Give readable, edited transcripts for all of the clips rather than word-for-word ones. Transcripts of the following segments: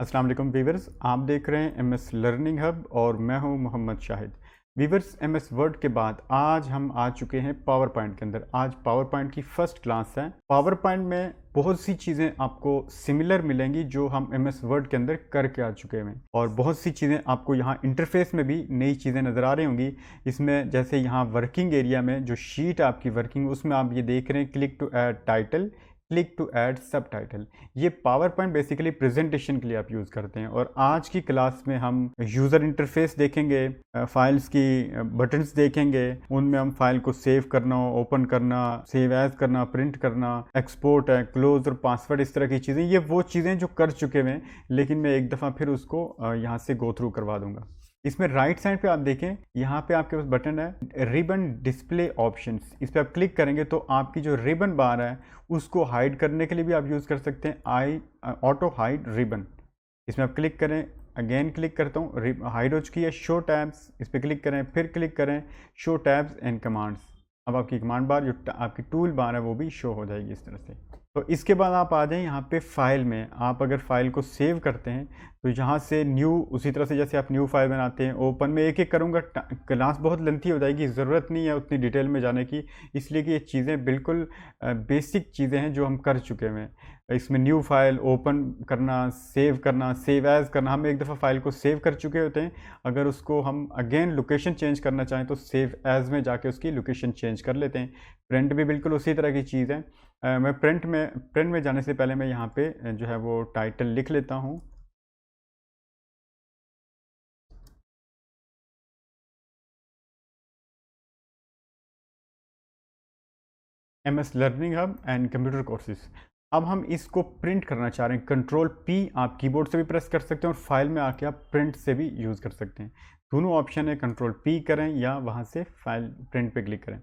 अस्सलाम वालेकुम वीवर्स, आप देख रहे हैं एमएस लर्निंग हब और मैं हूं Mohammad Shahid. Viewers, MS Word के बाद आज हम आ चुके हैं पावर पॉइंट के अंदर। आज पावर पॉइंट की फर्स्ट क्लास है। पावर पॉइंट में बहुत सी चीज़ें आपको सिमिलर मिलेंगी जो हम एमएस वर्ड के अंदर करके आ चुके हैं, और बहुत सी चीज़ें आपको यहाँ इंटरफेस में भी नई चीज़ें नज़र आ रही होंगी। इसमें जैसे यहाँ वर्किंग एरिया में जो शीट आपकी वर्किंग, उसमें आप ये देख रहे हैं click to add title, click to add subtitle. ये पावर पॉइंट बेसिकली प्रेजेंटेशन के लिए आप यूज़ करते हैं। और आज की क्लास में हम यूज़र इंटरफेस देखेंगे, फाइल्स की बटन्स देखेंगे, उनमें हम फाइल को सेव करना, ओपन करना, सेव एज करना, प्रिंट करना, एक्सपोर्ट है, क्लोज और पासवर्ड, इस तरह की चीज़ें। ये वो चीज़ें जो कर चुके हैं, लेकिन मैं एक दफ़ा फिर उसको यहाँ से गो थ्रू करवा दूंगा। इसमें राइट साइड पे आप देखें, यहाँ पे आपके पास बटन है रिबन डिस्प्ले ऑप्शंस। इस पर आप क्लिक करेंगे तो आपकी जो रिबन बार है उसको हाइड करने के लिए भी आप यूज़ कर सकते हैं ऑटो हाइड रिबन। इसमें आप क्लिक करें, अगेन क्लिक करता हूँ, हाइड हो चुकी है। शो टैब्स, इस पर क्लिक करें, फिर क्लिक करें शो टैब्स एंड कमांड्स। अब आपकी कमांड बार, जो आपकी टूल बार है, वो भी शो हो जाएगी इस तरह से। तो इसके बाद आप आ जाएं यहाँ पे फाइल में। आप अगर फाइल को सेव करते हैं तो यहाँ से न्यू, उसी तरह से जैसे आप न्यू फाइल बनाते हैं, ओपन में एक एक करूँगा, क्लास बहुत लेंथी हो जाएगी, ज़रूरत नहीं है उतनी डिटेल में जाने की, इसलिए कि ये चीज़ें बिल्कुल बेसिक चीज़ें हैं जो हम कर चुके हैं। इसमें न्यू फाइल ओपन करना, सेव करना, सेव एज़ करना, हम एक दफ़ा फाइल को सेव कर चुके होते हैं। अगर उसको हम अगेन लोकेशन चेंज करना चाहें तो सेव एज़ में जाके उसकी लोकेशन चेंज कर लेते हैं। प्रिंट भी बिल्कुल उसी तरह की चीज़ है। मैं प्रिंट में जाने से पहले मैं यहाँ पे जो है वो टाइटल लिख लेता हूँ। MS learning hub and computer courses. अब हम इसको प्रिंट करना चाह रहे हैं। कंट्रोल पी आप कीबोर्ड से भी प्रेस कर सकते हैं और फाइल में आके आप प्रिंट से भी यूज़ कर सकते हैं। दोनों ऑप्शन है, कंट्रोल पी करें या वहाँ से फाइल प्रिंट पे क्लिक करें।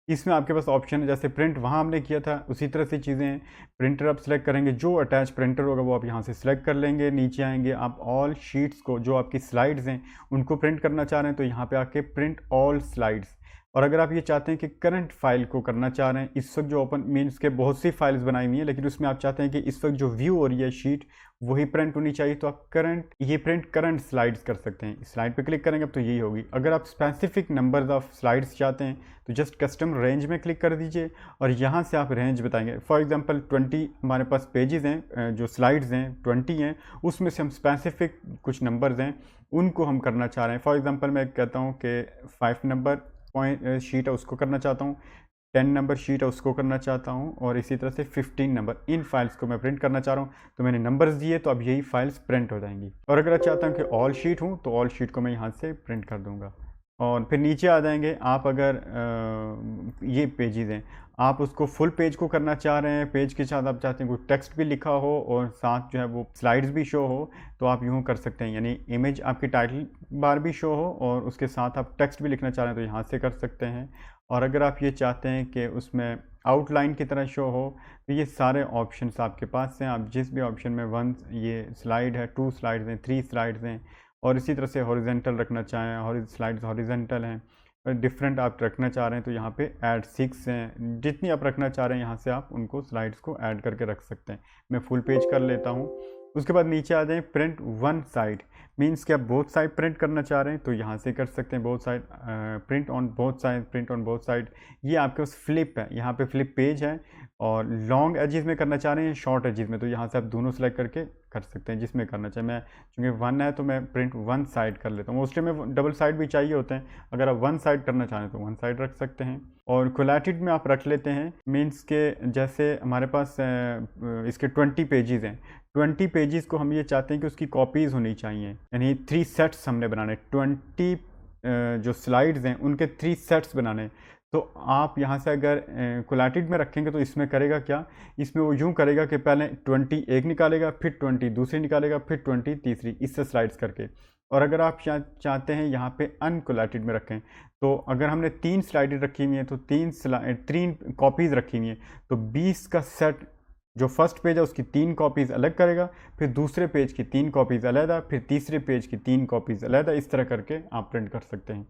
इसमें आपके पास ऑप्शन है, जैसे प्रिंट वहाँ हमने किया था उसी तरह से चीज़ें हैं। प्रिंटर आप सेलेक्ट करेंगे, जो अटैच प्रिंटर होगा वो आप यहाँ से सिलेक्ट कर लेंगे। नीचे आएंगे, आप ऑल शीट्स को, जो आपकी स्लाइड्स हैं उनको प्रिंट करना चाह रहे हैं तो यहाँ पे आके प्रिंट ऑल स्लाइड्स। और अगर आप ये चाहते हैं कि करंट फाइल को करना चाह रहे हैं, इस वक्त जो ओपन मीन्स के बहुत सी फाइल्स बनाई हुई हैं, लेकिन उसमें आप चाहते हैं कि इस वक्त जो व्यू हो रही है शीट वही प्रिंट होनी चाहिए, तो आप प्रिंट करंट स्लाइड्स कर सकते हैं। स्लाइड पे क्लिक करेंगे अब तो यही होगी। अगर आप स्पेसिफिक नंबर्स ऑफ स्लाइड्स चाहते हैं तो जस्ट कस्टम रेंज में क्लिक कर दीजिए और यहाँ से आप रेंज बताएंगे। फॉर एग्जांपल 20 हमारे पास पेजेस हैं, जो स्लाइड्स हैं 20 हैं, उसमें से हम स्पेसिफिक कुछ नंबर्स हैं उनको हम करना चाह रहे हैं। फॉर एग्जांपल मैं कहता हूँ कि 5 नंबर पॉइंट शीट है उसको करना चाहता हूँ, 10 नंबर शीट है उसको करना चाहता हूँ, और इसी तरह से 15 नंबर, इन फाइल्स को मैं प्रिंट करना चाह रहा हूँ। तो मैंने नंबर्स दिए तो अब यही फाइल्स प्रिंट हो जाएंगी। और अगर चाहता हूँ कि ऑल शीट हूँ तो ऑल शीट को मैं यहाँ से प्रिंट कर दूँगा। और फिर नीचे आ जाएंगे आप, अगर ये पेजेस हैं, आप उसको फुल पेज को करना चाह रहे हैं, पेज के साथ आप चाहते हैं कोई टेक्स्ट भी लिखा हो और साथ जो है वो स्लाइड्स भी शो हो, तो आप यूँ कर सकते हैं। यानी इमेज आपकी टाइटल बार भी शो हो और उसके साथ आप टेक्स्ट भी लिखना चाह रहे हैं तो यहाँ से कर सकते हैं। और अगर आप ये चाहते हैं कि उसमें आउटलाइन की तरह शो हो, तो ये सारे ऑप्शंस आपके पास हैं। आप जिस भी ऑप्शन में 1 ये स्लाइड है, 2 स्लाइड्स हैं, 3 स्लाइड्स हैं, और इसी तरह से हॉरिजेंटल रखना चाहें, स्लाइड्स हॉरिजेंटल हैं, डिफरेंट आप रखना चाह रहे हैं तो यहाँ पे ऐड 6 हैं। जितनी आप रखना चाह रहे हैं यहाँ से आप उनको स्लाइड्स को ऐड करके रख सकते हैं। मैं फुल पेज कर लेता हूँ। उसके बाद नीचे आ जाएं, प्रिंट वन साइड, मीन्स कि आप बोथ साइड प्रिंट करना चाह रहे हैं तो यहाँ से कर सकते हैं। Both side print on both side, print on both side. ये आपके पास फ्लिप है, यहाँ पे फ्लिप पेज है। और लॉन्ग एजेस में करना चाह रहे हैं, शॉर्ट एजेस में, तो यहाँ से आप दोनों सेलेक्ट करके कर सकते हैं जिसमें करना चाहिए। मैं चूँकि 1 है तो मैं प्रिंट वन साइड कर लेता हूँ। मोस्टली में डबल साइड भी चाहिए होते हैं, अगर आप 1 साइड करना चाहें तो 1 साइड रख सकते हैं। और कोलैटेड में आप रख लेते हैं, मीन्स के जैसे हमारे पास इसके 20 पेजेस हैं, 20 पेजेस को हम ये चाहते हैं कि उसकी कॉपीज़ होनी चाहिए, यानी 3 सेट्स हमने बनाने, 20 जो स्लाइड्स हैं उनके 3 सेट्स बनाने। तो आप यहाँ से अगर कोलैटेड में रखेंगे तो इसमें करेगा क्या, इसमें वो यूँ करेगा कि पहले 20 एक निकालेगा, फिर 20 दूसरी निकालेगा, फिर 20 तीसरी, इससे स्लाइड्स करके। और अगर आप चाहते हैं यहाँ पे अनकोलैटेड में रखें, तो अगर हमने 3 स्लाइडें रखी हुई हैं तो 3 कॉपीज़ रखी हुई हैं, तो 20 का सेट, जो फर्स्ट पेज है उसकी 3 कॉपीज़ अलग करेगा, फिर दूसरे पेज की 3 कॉपीज़ अलग, फिर तीसरे पेज की 3 कॉपीज़ अलग, इस तरह करके आप प्रिंट कर सकते हैं।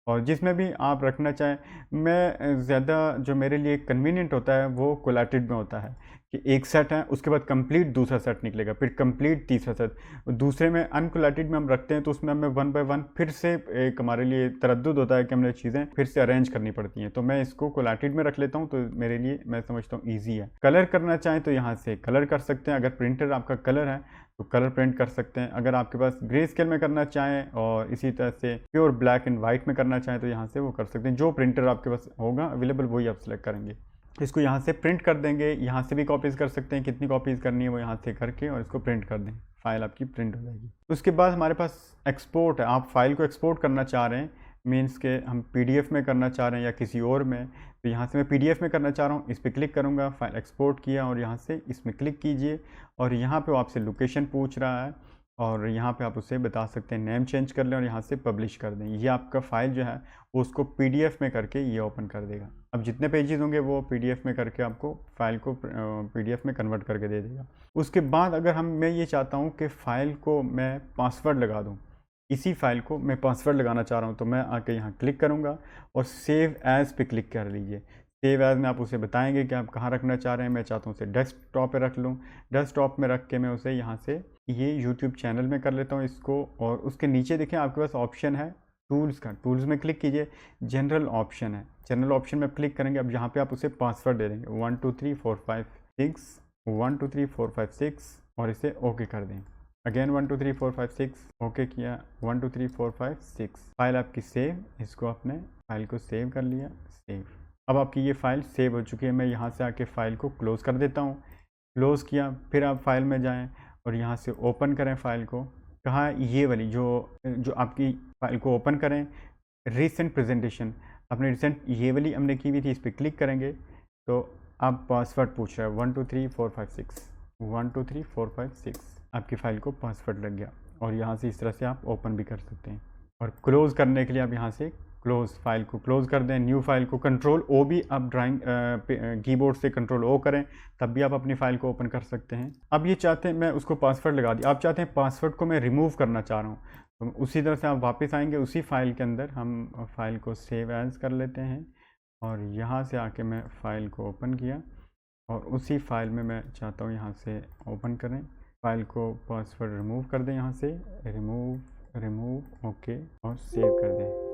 और जिसमें भी आप रखना चाहें, मैं ज़्यादा जो मेरे लिए कन्वीनियंट होता है वो कोलैटेड में होता है, कि एक सेट है, उसके बाद कंप्लीट दूसरा सेट निकलेगा, फिर कंप्लीट तीसरा सेट। दूसरे में अनकोलेटेड में हम रखते हैं तो उसमें हमें 1 बाय 1 फिर से एक हमारे लिए तरद्दुद होता है कि हमें चीज़ें फिर से अरेंज करनी पड़ती हैं। तो मैं इसको कोलेटेड में रख लेता हूँ, तो मेरे लिए मैं समझता हूँ ईजी है। कलर करना चाहें तो यहाँ से कलर कर सकते हैं, अगर प्रिंटर आपका कलर है तो कलर प्रिंट कर सकते हैं। अगर आपके पास ग्रे स्केल में करना चाहें और इसी तरह से प्योर ब्लैक एंड वाइट में करना चाहें तो यहाँ से वो कर सकते हैं। जो प्रिंटर आपके पास होगा अवेलेबल वही आप सेलेक्ट करेंगे। इसको यहाँ से प्रिंट कर देंगे, यहाँ से भी कॉपीज़ कर सकते हैं, कितनी कॉपीज़ करनी है वो यहाँ से करके और इसको प्रिंट कर दें, फाइल आपकी प्रिंट हो जाएगी। उसके बाद हमारे पास एक्सपोर्ट है, आप फाइल को एक्सपोर्ट करना चाह रहे हैं, मीन्स के हम पीडीएफ में करना चाह रहे हैं या किसी और में, तो यहाँ से मैं पीडीएफ में करना चाह रहा हूँ, इस पर क्लिक करूँगा, फाइल एक्सपोर्ट किया और यहाँ से इसमें क्लिक कीजिए और यहाँ पे वो आपसे लोकेशन पूछ रहा है और यहाँ पे आप उसे बता सकते हैं नेम चेंज कर लें और यहाँ से पब्लिश कर दें। ये आपका फ़ाइल जो है वो उसको पीडीएफ में करके ये ओपन कर देगा। अब जितने पेजेस होंगे वो पीडीएफ में करके आपको फ़ाइल को पीडीएफ में कन्वर्ट करके दे देगा। उसके बाद अगर मैं ये चाहता हूँ कि फ़ाइल को मैं पासवर्ड लगा दूँ, इसी फाइल को मैं पासवर्ड लगाना चाह रहा हूँ, तो मैं आके यहाँ क्लिक करूँगा और सेव एज़ पे क्लिक कर लीजिए। सेव एज़ में आप उसे बताएंगे कि आप कहाँ रखना चाह रहे हैं। मैं चाहता हूँ उसे डेस्कटॉप पे रख लूँ, डेस्कटॉप में रख के मैं उसे यहाँ से ये यूट्यूब चैनल में कर लेता हूँ इसको। और उसके नीचे देखें आपके पास ऑप्शन है टूल्स का, टूल्स में क्लिक कीजिए, जनरल ऑप्शन है, जनरल ऑप्शन में क्लिक करेंगे। अब यहाँ पर आप उसे पासवर्ड दे देंगे 1 2 3 4 5 6 1 2 3 4 5 6 और इसे ओके कर दें। अगेन 1 2 3 4 5 6 ओके किया, 1 2 3 4 5 6 फाइल आपकी सेव, इसको आपने फाइल को सेव कर लिया, सेव। अब आपकी ये फ़ाइल सेव हो चुकी है। मैं यहाँ से आके फ़ाइल को क्लोज़ कर देता हूँ, क्लोज़ किया, फिर आप फाइल में जाएं और यहाँ से ओपन करें फ़ाइल को। कहाँ ये वाली जो आपकी फ़ाइल को ओपन करें, रीसेंट प्रेजेंटेशन अपने रिसेंट ये वाली हमने की हुई थी, इस पर क्लिक करेंगे तो आप पासवर्ड पूछ रहा है 1 2 3 4 5 6 1 2 3 4 5 6 आपकी फ़ाइल को पासवर्ड लग गया। और यहाँ से इस तरह से आप ओपन भी कर सकते हैं। और क्लोज़ करने के लिए आप यहाँ से क्लोज़ फाइल को क्लोज़ कर दें। न्यू फाइल को कंट्रोल ओ भी आप ड्राइंग कीबोर्ड से कंट्रोल ओ करें, तब भी आप अपनी फ़ाइल को ओपन कर सकते हैं। अब ये चाहते हैं मैं उसको पासवर्ड लगा दिया, आप चाहते हैं पासवर्ड को मैं रिमूव करना चाह रहा हूँ, तो उसी तरह से आप वापस आएंगे, उसी फाइल के अंदर हम फाइल को सेव एज़ कर लेते हैं और यहाँ से आके मैं फ़ाइल को ओपन किया और उसी फाइल में मैं चाहता हूँ यहाँ से ओपन करें, फाइल को पासवर्ड रिमूव कर दें, यहाँ से रिमूव ओके और सेव कर दें।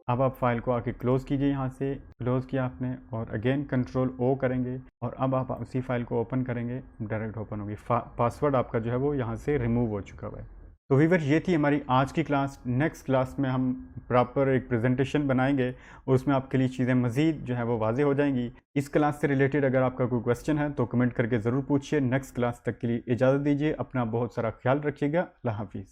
अब आप फाइल को आके क्लोज़ कीजिए, यहाँ से क्लोज़ किया आपने और अगेन कंट्रोल ओ करेंगे और अब आप उसी फाइल को ओपन करेंगे, डायरेक्ट ओपन होगी। पासवर्ड आपका जो है वो यहाँ से रिमूव हो चुका हुआ है। तो व्यूअर ये थी हमारी आज की क्लास। नेक्स्ट क्लास में हम प्रॉपर एक प्रेजेंटेशन बनाएंगे और उसमें आपके लिए चीज़ें मज़ीद जो है वो वाज़े हो जाएंगी। इस क्लास से रिलेटेड अगर आपका कोई क्वेश्चन है तो कमेंट करके ज़रूर पूछिए। नेक्स्ट क्लास तक के लिए इजाज़त दीजिए, अपना बहुत सारा ख्याल रखिएगा। अल्लाह हाफिज़।